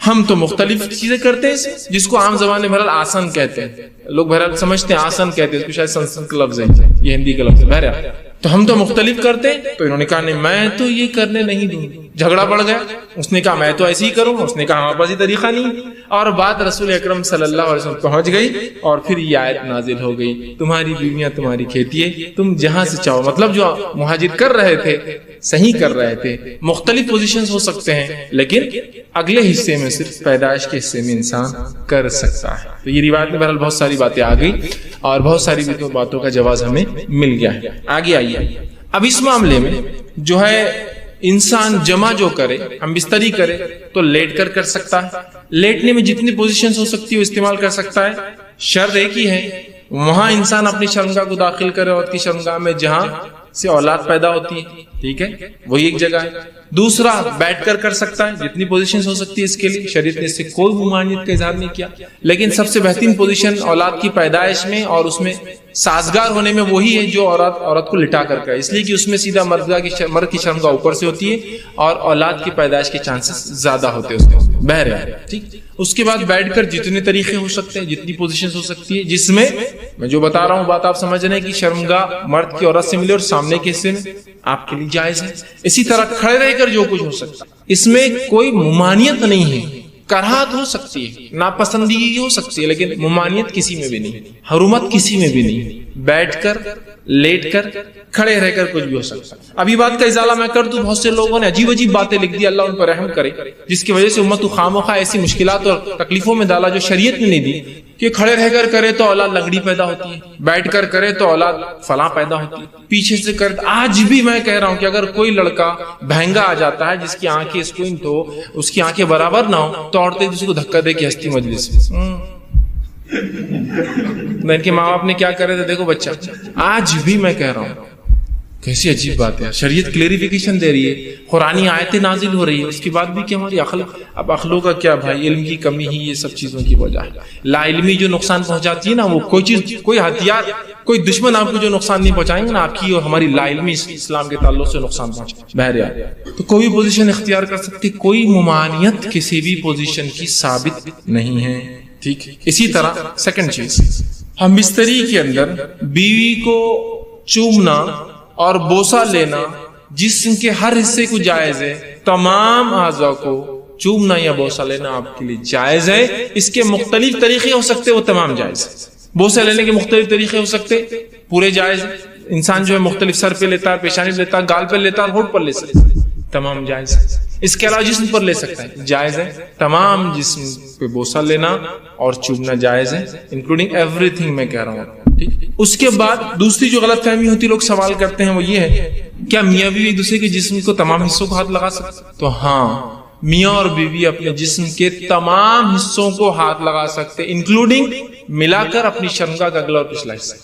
ہم تو مختلف چیزیں کرتے ہیں، جس کو عام زبان میں بہرحال آسن کہتے ہیں، لوگ بہرحال سمجھتے ہیں آسن کہتے ہیں، اس کو شاید سنسکرت کا لفظ ہے، یہ ہندی کا لفظ ہے، بہرحال تو ہم تو مختلف کرتے ہیں۔ تو انہوں نے کہا نہیں میں تو یہ کرنے نہیں دوں گی، جھگڑا بڑھ گیا، اس نے کہا میں تو ایسے ہی کروں، اس نے کہا ہمارے پاس یہ طریقہ نہیں، اور بات رسول اکرم صلی اللہ علیہ وسلم پہنچ گئی، اور پھر یہ آیت نازل ہو گئی، تمہاری بیویاں تمہاری کھیتی ہے، تم جہاں سے چاہو، مطلب جو مہاجر کر رہے تھے صحیح کر رہے تھے، مختلف پوزیشنز ہو سکتے ہیں، لیکن اگلے حصے میں صرف پیدائش کے حصے میں انسان کر سکتا ہے۔ تو یہ روایت میں بہرحال بہت ساری باتیں آ گئی اور بہت ساری باتوں کا جواز ہمیں مل گیا ہے۔ آگے آئیے، اب اس معاملے میں جو ہے انسان جمع جو کرے، ہم بستری کرے تو لیٹ کر سکتا ہے، لیٹنے میں جتنی پوزیشنز ہو سکتی ہے وہ استعمال کر سکتا ہے، شرط ایک ہی ہے وہاں انسان اپنی شرمگاہ کو داخل کرے، عورت کی شرمگاہ میں جہاں سے اولاد پیدا ہوتی ہے، ٹھیک ہے، وہی ایک جگہ ہے۔ دوسرا بیٹھ کر سکتا ہے، جتنی پوزیشن ہو سکتی ہے اس کے لیے، شریعت نے اس سے کوئی ممانعت کا اظہار نہیں کیا، لیکن سب سے بہترین پوزیشن اولاد کی پیدائش میں اور اس میں سازگار ہونے میں وہی ہے جو عورت کو لٹا کر کرے، اس لیے کہ اس میں سیدھا مرد کی شرمگاہ اوپر سے ہوتی ہے اور اولاد کی پیدائش کے چانسز زیادہ ہوتے ہیں اس میں، بہرحال ٹھیک۔ اس کے بعد بیٹھ کر جتنے طریقے ہو سکتے ہیں، جتنی پوزیشن ہو سکتی ہے، جس میں میں جو بتا رہا ہوں بات آپ سمجھ رہے ہیں کہ شرمگاہ مرد کی عورت سے ملے اور سامنے کے حصے میں آپ کے لیے جائز ہے۔ اسی طرح کھڑے رہ کر جو کچھ ہو سکتا ہے، اس میں کوئی ممانعت نہیں ہے، کراہت ہو سکتی ہے، ناپسندگی ہو سکتی ہے، لیکن ممانعت کسی میں بھی نہیں، حرمت کسی میں بھی نہیں، بیٹھ کر، لیٹ کر، کھڑے رہ کر کچھ بھی ہو سکتا ہے۔ ابھی بات کا ازالہ میں کر دوں، بہت سے لوگوں نے عجیب عجیب باتیں لکھ دی، اللہ ان پر رحم کرے، جس کی وجہ سے امت کو خامخواہ ایسی مشکلات اور تکلیفوں میں ڈالا جو شریعت نے نہیں دی، کہ کھڑے رہ کر کرے تو اولاد لنگڑی پیدا ہوتی ہے، بیٹھ کر کرے تو اولاد فلاں پیدا ہوتی ہے، پیچھے سے کرے۔ آج بھی میں کہہ رہا ہوں کہ اگر کوئی لڑکا بہنگا آ جاتا ہے جس کی آنکھیں اسکوئنٹ ہو، اس کی آنکھیں برابر نہ ہو، تو عورتیں اس کو دھکا دے کے ہستی مجلس میں ان کے ماں باپ نے کیا کرے تھے، دیکھو بچہ، آج بھی میں کہہ رہا ہوں کیسی عجیب بات ہے، شریعت کلیریفیکیشن دے رہی ہے، قرآنی آیتیں نازل ہو رہی ہے، اس کے بعد بھی کہ ہماری اب عقلوں کا کیا بھائی، علم کی کمی ہی یہ سب چیزوں کی وجہ ہے۔ لا علمی جو نقصان پہنچاتی ہے نا، وہ کوئی چیز، کوئی ہتھیار، کوئی دشمن آپ کو جو نقصان نہیں پہنچائیں گے نا، آپ کی اور ہماری لا علمی اسلام کے تعلق سے نقصان پہنچائے۔ بہرحال تو کوئی پوزیشن اختیار کر سکتی، کوئی ممانعت کسی بھی پوزیشن کی ثابت نہیں ہے، ٹھیک۔ اسی طرح سیکنڈ چیز، ہم بستری کے اندر بیوی کو چومنا اور بوسہ لینا جسم کے ہر حصے کو جائز ہے، تمام اعضاء کو چومنا یا بوسہ لینا آپ کے لیے جائز ہے۔ اس کے مختلف طریقے ہو سکتے، وہ تمام جائز ہے۔ بوسہ لینے کے مختلف طریقے ہو سکتے، پورے جائز ہے۔ انسان جو ہے مختلف سر پہ لیتا ہے، پیشانی پہ لیتا ہے، گال پہ لیتا ہے، ہونٹ پر لے سکتا ہے، تمام جائز ہے۔ اس کے علاوہ جسم پر لے سکتا ہے، جائز ہے۔ تمام جسم پہ بوسہ لینا اور چومنا جائز ہے، انکلوڈنگ ایوری تھنگ میں کہہ رہا ہوں، ٹھیک۔ اس کے بعد دوسری جو غلط فہمی ہوتی، لوگ سوال کرتے ہیں، وہ یہ ہے کیا میاں بیوی ایک دوسرے کے جسم کو تمام حصوں کو ہاتھ لگا سکتے؟ تو ہاں، میاں اور بیوی اپنے جسم کے تمام حصوں کو ہاتھ لگا سکتے، انکلوڈنگ ملا کر اپنی شرمگاہ کا اگلا اور پچھلا حصہ،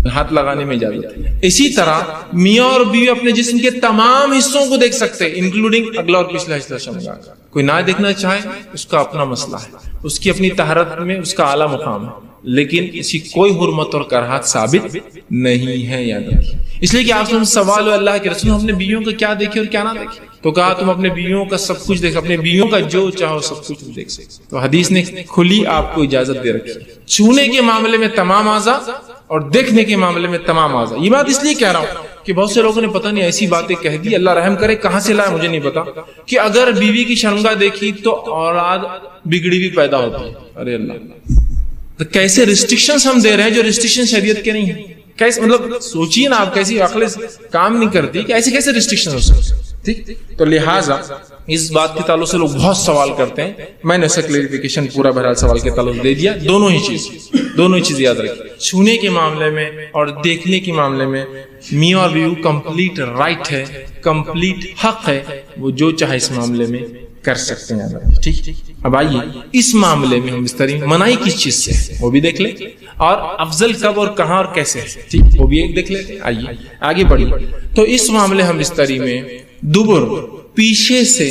ہاتھ لگانے میں اجازت ہے۔ اسی طرح میاں اور بیوی اپنے جسم کے تمام حصوں کو دیکھ سکتے ہیں، انکلوڈنگ اگلا اور پچھلا حصہ شرمگاہ کا۔ کوئی نہ دیکھنا چاہے اس کا اپنا مسئلہ ہے، اس کی اپنی طہارت میں اس کا اعلیٰ مقام ہے، لیکن اس کی کوئی حرمت اور کراہت ثابت نہیں ہے، یاد رکھیے۔ اس لیے کہ آپ سے سوال ہے اللہ کے رسول ہم اپنے بیویوں کو کیا دیکھے اور کیا نہ دیکھے، تو کہا تم اپنے بیویوں کا سب کچھ دیکھ، اپنے بیویوں کا جو چاہو سب کچھ تم دیکھ سکتے۔ تو حدیث نے کھلی آپ کو اجازت دے رکھی ہے، چھونے کے معاملے میں تمام اعضاء اور دیکھنے کے معاملے میں تمام اعضاء۔ یہ بات اس لیے کہہ رہا ہوں کہ بہت سے لوگوں نے پتہ نہیں ایسی باتیں کہہ دی، اللہ رحم کرے کہاں سے لایا مجھے نہیں پتا، کہ اگر بیوی کی شرمگاہ دیکھی تو اولاد بگڑی بھی پیدا ہوتی ہے۔ ارے اللہ، تو کیسے ریسٹرکشنز ہم دے رہے ہیں جو ریسٹرکشن شریعت کے نہیں ہیں؟ کیسے مطلب سوچیے نا آپ، کیسی عقل کام نہیں کرتی کہ ایسے کیسے ریسٹرکشن ہو سکتے؟ ٹھیک، تو لہٰذا اس بات کے تعلق سے لوگ بہت سوال کرتے ہیں، میں نے اسے کلیریفیکیشن پورا بہرحال سوال کے تعلق دے دیا۔ دونوں ہی چیز یاد رکھیں، چھونے کے معاملے میں اور دیکھنے کے معاملے میں میاں اور بیوی کمپلیٹ رائٹ ہے، کمپلیٹ حق ہے، وہ جو چاہے اس معاملے میں کر سکتے ہیں۔ ٹھیک، اب آئیے اس معاملے میں ہم بستری منائی کس چیز سے وہ بھی دیکھ لیں، اور افضل کب اور کہاں اور کیسے، ٹھیک وہ بھی ایک دیکھ لیتے ہیں۔ آئیے آگے بڑھیے۔ تو اس معاملے ہم بستری میں دبر پیچھے سے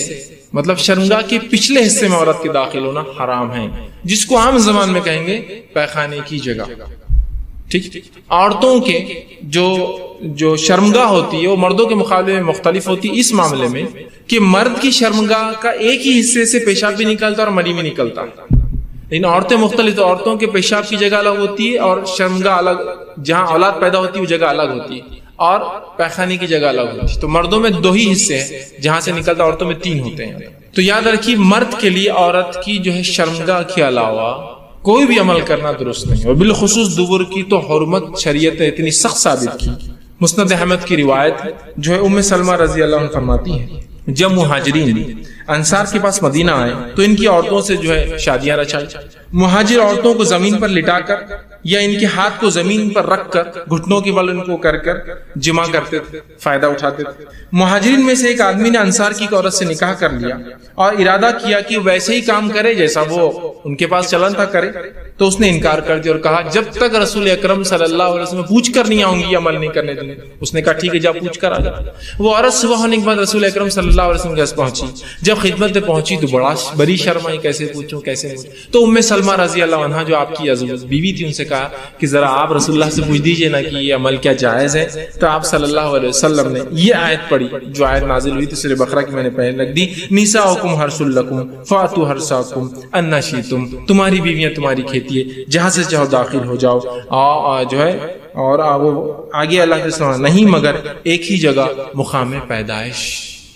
مطلب شرمگاہ کے پچھلے حصے میں عورت کے داخل ہونا حرام ہے، جس کو عام زبان میں کہیں گے پیخانے کی جگہ۔ ٹھیک، عورتوں کے جو شرمگاہ ہوتی ہے وہ مردوں کے مقابلے میں مختلف ہوتی ہے اس معاملے میں کہ مرد کی شرمگاہ کا ایک ہی حصے سے پیشاب بھی نکلتا اور منی بھی نکلتا، لیکن عورتیں مختلف، تو عورتوں کے پیشاب کی جگہ الگ ہوتی ہے اور شرمگاہ الگ، جہاں اولاد پیدا ہوتی ہے وہ جگہ الگ ہوتی ہے، اور پیخانے کی جگہ الگ ہوتی ہے۔ تو مردوں میں 2 ہی حصے ہیں جہاں سے نکلتا، عورتوں میں 3 ہوتے ہیں۔ تو یاد رکھیے مرد کے لیے عورت کی جو ہے شرمگاہ کے علاوہ کوئی بھی عمل کرنا درست نہیں، اور بالخصوص دبر کی تو حرمت شریعت نے اتنی سخت ثابت کی۔ مسند احمد کی روایت جو ہے ام سلمہ رضی اللہ عنہ فرماتی ہے، جب مہاجرین انصار کے پاس مدینہ آئے تو ان کی عورتوں سے جو ہے شادیاں رچائی۔ مہاجر عورتوں کو زمین پر لٹا کر یا ان کے ہاتھ کو زمین پر رکھ کر گھٹنوں کے بل ان کو کر جمع کرتے تھے، فائدہ اٹھاتے تھے۔ مہاجرین میں سے ایک آدمی نے انصار کی عورت سے نکاح کر لیا اور ارادہ کیا کہ ویسے ہی کام کرے جیسا وہ ان کے پاس چلن تھا کرے، تو اس نے انکار کر دیا اور کہا جب تک رسول اکرم صلی اللہ علیہ وسلم پوچھ کر نہیں آؤں گی یہ عمل نہیں کرنے دوں گی۔ اس نے کہا ٹھیک ہے جا پوچھ کر آ جا۔ وہ عورت صبح ہونے کے بعد رسول اکرم صلی اللہ علیہ وسلم کے پاس پہنچی، جب خدمت میں پہنچی تو بڑی شرم آئی، کیسے پوچھوں کیسے پوچھوں۔ تو ام سلمہ رضی اللہ عنہا جو آپ کی عزیز بیوی تھی ان سے کہا کہ ذرا آپ رسول اللہ سے پوچھ دیجئے نا کہ یہ عمل کیا جائز ہے۔ تو آپ صلی اللہ علیہ وسلم نے یہ آیت پڑھی جو آیت نازل ہوئی تھی سورہ بقرہ کی، میں نے پہلے رکھ دی، نساؤکم حرث لکم فاتوا حرثکم ان شئتم، تمہاری بیویاں تمہاری کھیتی ہے، جہاں سے چاہو داخل ہو جاؤ، جو ہے اور وہ آگے اللہ کے سوا نہیں مگر ایک ہی جگہ مقام پیدائش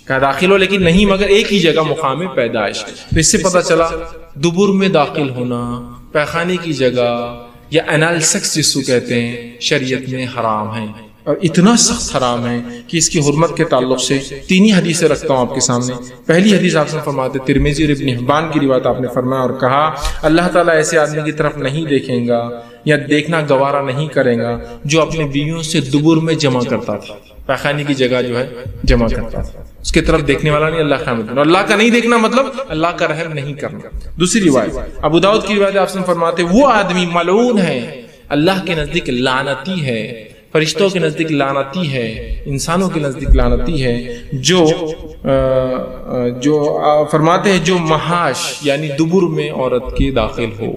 کا داخل ہو، لیکن نہیں مگر ایک ہی جگہ مقام پیدائش۔ تو اس سے پتہ چلا دبر میں داخل ہونا، پیخانے کی جگہ یا انال سیکس جس کو کہتے ہیں شریعت میں حرام ہے، اور اتنا سخت حرام ہے کہ اس کی حرمت کے تعلق سے 3 ہی حدیثیں رکھتا ہوں آپ کے سامنے۔ پہلی حدیث آپ سے فرماتے ترمذی اور ابن حبان کی روایت، آپ نے فرمایا اور کہا اللہ تعالیٰ ایسے آدمی کی طرف نہیں دیکھیں گا یا دیکھنا گوارا نہیں کرے گا جو اپنے بیویوں سے دبر میں جمع کرتا تھا، پیخانے کی جگہ جو ہے جمع کرتا تھا، اس کی طرف دیکھنے والا نہیں اللہ کا مطلب، اللہ کا نہیں دیکھنا مطلب اللہ کا رحم نہیں کرنا۔ دوسری روایت ابو داؤد کی روایت، آپ سے فرماتے وہ آدمی ملعون ہے، اللہ کے نزدیک لعنتی ہے، فرشتوں کے نزدیک لعنتی ہے، انسانوں کے نزدیک لعنتی ہے، جو فرماتے ہیں جو محاش یعنی دبر میں عورت کے داخل ہو۔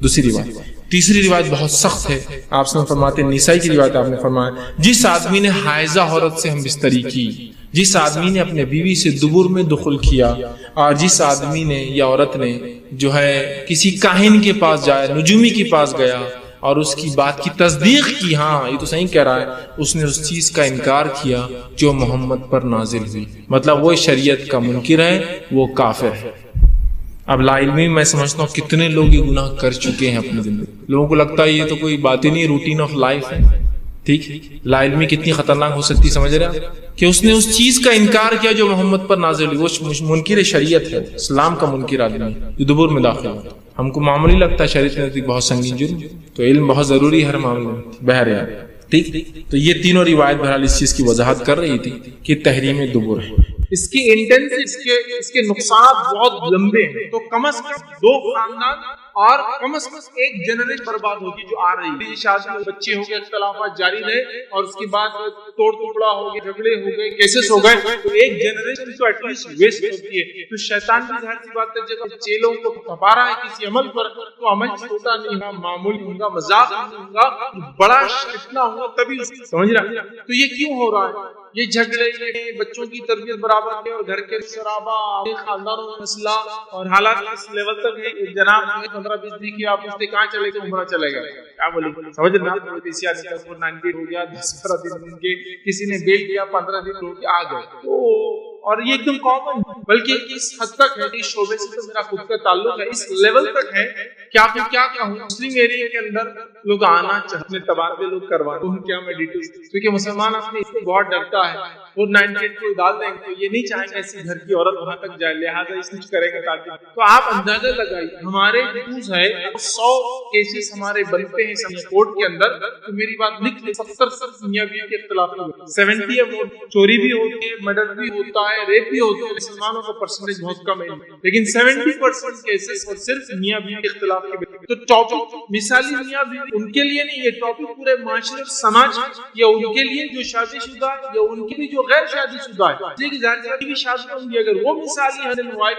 دوسری روایت۔ تیسری روایت بہت سخت ہے، آپ سے فرماتے ہیں نسائی کی روایت، آپ نے فرمایا جس آدمی نے حائضہ عورت سے ہم بستری کی، جس آدمی نے اپنے بیوی سے دبر میں دخل کیا، اور جس آدمی نے یا عورت نے جو ہے کسی کاہن کے پاس جایا، نجومی کے پاس گیا اور اس کی بات کی تصدیق کی، ہاں یہ تو صحیح کہہ رہا ہے، اس نے اس چیز کا انکار کیا جو محمد پر نازل ہوئی، مطلب وہ شریعت کا منکر ہے، وہ کافر ہے۔ اب لا علمی میں سمجھتا ہوں کتنے لوگ یہ گناہ کر چکے ہیں اپنی زندگی، لوگوں کو لگتا ہے یہ تو کوئی بات ہی نہیں، روٹین آف لائف ہے۔ ٹھیک، لا علمی کتنی خطرناک ہو سکتی سمجھ رہے ہیں کہ اس نے اس چیز کا انکار کیا جو محمد پر نازل ہوئی، وہ منکر شریعت ہے، اسلام کا منکر آدمی جو دبر میں داخل ہوتا ہے۔ ہم کو معمولی لگتا ہے، شریعت میں بہت سنگین جرم، تو علم بہت ضروری ہے ہر معاملے میں۔ بہرحال ٹھیک، تو یہ تینوں روایت بہرحال اس چیز کی وضاحت کر رہی تھی کہ تحریم دبر ہے، اس کی انٹینسٹی، اس کے نقصانات بہت لمبے ہیں، تو کم از کم 2 خاندان اور کم از کم ایک جنریشن برباد ہوگی جو آ رہی ہے. شادی میں بچے ہو گئے, اختلافات جاری رہے اور اس کے بعد توڑ ٹکڑا ہو گئے, جھگڑے ہو گئے, کیسز ہو گئے, تو ایک جنریشن تو ایٹ لیسٹ ویسٹ ہوتی ہے. تو شیطان بھی ظاہر سی بات ہے جب چیلوں کو تپا رہا ہے کسی عمل پر, تو عمل چھوٹا نہیں ہوگا, معمولی ہوگا, مذاق نہیں ہوگا, بڑا اتنا ہوگا تبھی سمجھ رہا. تو یہ کیوں ہو رہا ہے؟ یہ جھگڑے, یہ بچوں کی تربیت برابر ہے اور گھر کے شرابہ, خاندانوں میں مسئلہ, اور حالات اس لیول تک ہے. جناب 15-20 دن کی آپ پوچھتے کہاں چلے گا, عمرہ چلے گا, کیا بولیں گے, سمجھ رہے ہیں. پولیسیا نے 90 ہو گیا, 10-15 دن کے, کسی نے بیل کیا 15 دن ہو گیا, آ گئے. اور یہ ایک دم کامن, بلکہ اس حد تک ہے, اس شعبے سے تو میرا خود کا تعلق ہے, اس لیول تک ہے کہ آپ کیا کہوں, مسلم ایریا کے اندر لوگ آنا چاہتے ہیں, تبادلے لوگ کرواتے ہیں. کیا میں ڈیٹیلز, کیونکہ مسلمان اپنے اس سے بہت ڈرتا ہے, اور 98 کو ڈال دیں گے تو یہ نہیں چاہیں گے ایسی گھر کی عورت وہاں تک جائے, لہٰذا اس کچھ کریں گے تاکہ. تو آپ اندازہ لگائیے, ہمارے ڈیوز ہے 100 کیسز ہمارے بنتے ہیں کورٹ کے اندر, تو میری بات لکھ لیں 70 میاں بیوی کے اختلاف ہوتے ہیں, 70 چوری بھی ہوتی ہے, مرڈر بھی ہوتا ہے, ریپ بھی ہوتے ہیں. مسلمانوں کا پرسنٹیج بہت کم ہے, لیکن 70% کیسز اور صرف میاں بیوی کے اختلاف کے. تو ٹاپک مثالی میاں بیوی ان کے لیے نہیں, یہ ٹاپک پورے معاشرے اور سماج یا ان کے لیے جو شادی شدہ یا ان کے بھی جو غیر شادی شدہ ہے, لیکن ظاہر بھی شادی ہوں گی, اگر وہ مثالی ہسبینڈ وائف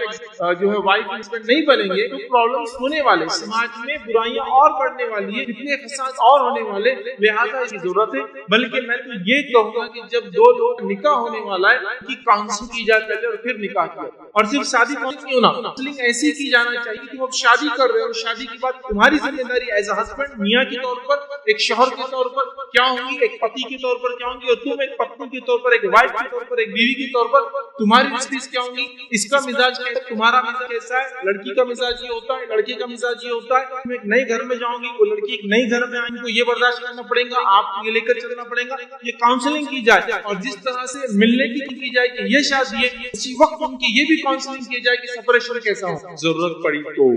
جو ہے وائف ہسبینڈ نہیں بنیں گے تو پرابلمس ہونے والے, سماج میں برائیاں اور بڑھنے والی ہے, اتنے فساد اور ہونے والے, لہٰذا اس کی ضرورت ہے. بلکہ میں تو یہ کہوں گا کہ جب دو لوگ نکاح ہونے والا ہے ان کی کاؤنسلنگ کی جائے پہلے اور پھر نکاح کیا, اور صرف شادی نہیں ہونا, کاؤنسلنگ ایسی کی جانا چاہیے کہ تم اب شادی کر رہے ہو, شادی کے بعد تمہاری ذمہ داری ایز اے ہسبینڈ میاں کے طور پر, ایک شوہر کے طور پر کیا ہوگی, ایک پتی کے طور پر کیا ہوگی, اور تم ایک پتنی کے طور پر, ایک وائف کے طور پر, ایک بیوی کے طور پر تمہاری ڈیوٹیز کیا ہوں گی, اس کا مزاج کیسا ہے, تمہارا مزاج کیسا ہے. لڑکی کا مزاج یہ ہوتا ہے, لڑکے کا مزاج یہ ہوتا ہے. تم ایک نئے گھر میں جاؤں گی, وہ لڑکی ایک نئے گھر میں آئیں گی, یہ برداشت کرنا پڑے گا, آپ کو یہ لے کر چلنا پڑے گا. یہ کاؤنسلنگ کی جائے, اور جس طرح سے ملنے کی جائے کہ یہ شادی ہے, اسی وقت ان کی یہ بھی کاؤنسلنگ کی جائے کہ سپریشن کیسا ہو. ضرورت پڑی تو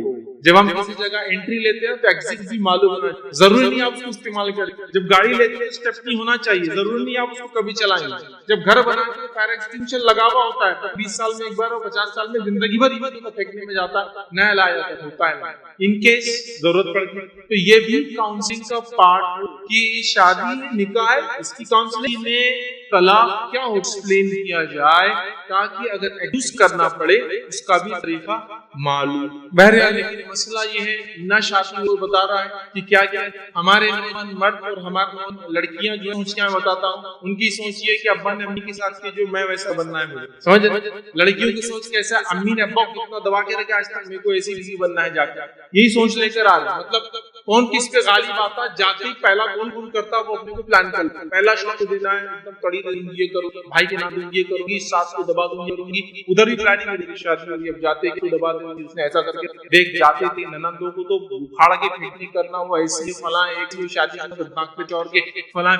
جب ہم کسی جگہ انٹری لیتے ہیں تو ایگزٹ بھی معلوم ہونا چاہیے, ضروری نہیں آپ اس کو استعمال کریں. جب گاڑی لیتے ہیں اسٹیپنی ہونا چاہیے, ضروری نہیں آپ اس کو کبھی چلائیں. جب گھر بنا کے فائر ایکسٹنگشن لگا ہوا ہوتا ہے, 20 سال میں ایک بار اور 50 سال میں زندگی بھر پھینکنے میں جاتا ہے, نیا لایا جاتا ہوتا ہے. ان کیس ضرورت پڑتی ہے تو یہ بھی کاؤنسلنگ کا پارٹ کی شادی نکاح ہے, اس کی کاؤنسلنگ میں طلاق کیا ہو ایکسپلین کیا جائے تاکہ اگر ایڈوس کرنا پڑے اس کا بھی طریقہ معلوم. بہرحال مسئلہ یہ ہے, نہ شادی کو بتا رہا ہے کہ کیا کیا ہمارے نوجوان مرد اور ہمارے لڑکیاں جو سوچ میں بتاتا ہوں, ان کی سوچ یہ کہ ابا نے امی کے ساتھ کی جو میں ویسا بننا ہے مجھے, سمجھ رہے. لڑکیوں کی سوچ کیسا, امی نے ابا کو اتنا دبا کے رکھا آج تک میرے کو ایسی بننا ہے جا کے, یہی سوچ لے کر آ رہا. مطلب کون کس پہ غالب آتا, جاتے ہی پہلا کون کرتا وہ اپنے کو پلان کرتا. پہلا شوق دینا ہے, ایک دم تڑی دوں گی, یہ کروں بھائی کے نام یہ کروں گی, ساس کو دبا دوں گی, ادھر بھی پلاننگ ہے میری شادی ہوگی, اب جاتے ہی دبا دوں گی, اس نے ایسا کر کے دیکھ جاتے تھے ننندوں کو تو اکھاڑ کے پھینکنے کرنا, وہ ایسے فلاں ایک شادی ناک پہ چڑھ کے فلاں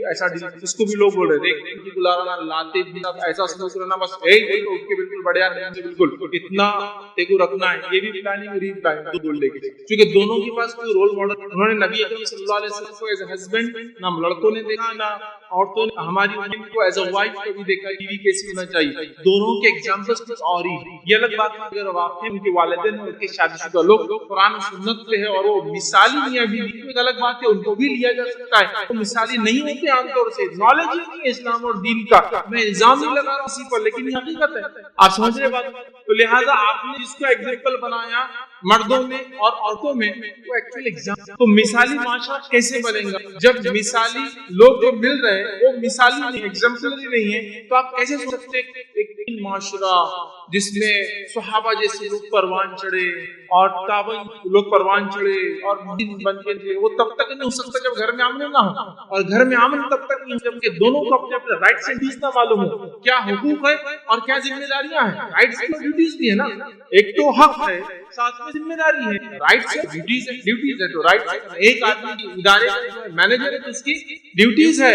ایسا اس کو بھی لوگ بول رہے دیکھ بلا رہا لاتے بھی ایسا سلوک کرنا, بس اٹھ کے بالکل بڑھیا بالکل اتنا دیکھو رکھنا ہے. یہ بھی پلاننگ ری پلاننگ بول لے کے, کیونکہ دونوں کے پاس کوئی رول ماڈل, انہوں نے نبی اکرم صلی اللہ علیہ وسلم کو ایز اے ہسبینڈ نہ لڑکوں نے دیکھا نہ عورتوں نے ہماری امت کو ایز اے وائف کبھی دیکھا بیوی کیسی ہونا چاہیے. دونوں کے ایگزامپلس کچھ اور ہی. یہ الگ بات ہے اگر واقعی ان کے والدین اور ان کے شادی شدہ لوگ قرآن و سنت پہ ہے اور وہ مثالی میاں بیوی, ایک الگ بات ہے, ان کو بھی لیا جا سکتا ہے. وہ مثالی نہیں ہوتے عام طور سے, نالج ہی نہیں ہے اسلام اور دین کا. میں الزام نہیں لگا رہا اسی پر, لیکن یہ حقیقت ہے, آپ سمجھ رہے بات. تو لہٰذا آپ نے جس کو ایگزامپل بنایا مردوں میں اور عورتوں میں, وہ ایکچوئل ایگزامپل. تو مثالی معاشرہ کیسے بنے گا جب مثالی لوگ جو مل رہے ہیں وہ مثالی نہیں, ایگزامپلری نہیں ہے, تو آپ کیسے سوچ سکتے ایک معاشرہ جس میں صحابہ جیسے لوگ پروان چڑھے اور تابعین لوگ پروان چڑھے اور مدین بن کے تھے, وہ تب تک نہیں ہو سکتا جب گھر میں امن نہ ہو. اور گھر میں امن تب تک نہیں ہو جب کہ دونوں کو اپنے اپنے رائٹس اینڈ ڈیوٹیز نہ معلوم ہو, کیا حقوق ہے اور کیا ذمہ داریاں ہیں. رائٹس اور ڈیوٹیز بھی ہے نا, ایک تو حق ہے ساتھ میں ذمہ داری ہے. رائٹس ہے ڈیوٹیز ہے, ڈیوٹیز ہے تو رائٹس. ایک آدمی ادارے کا مینیجر ہے تو اس کی ڈیوٹیز ہے,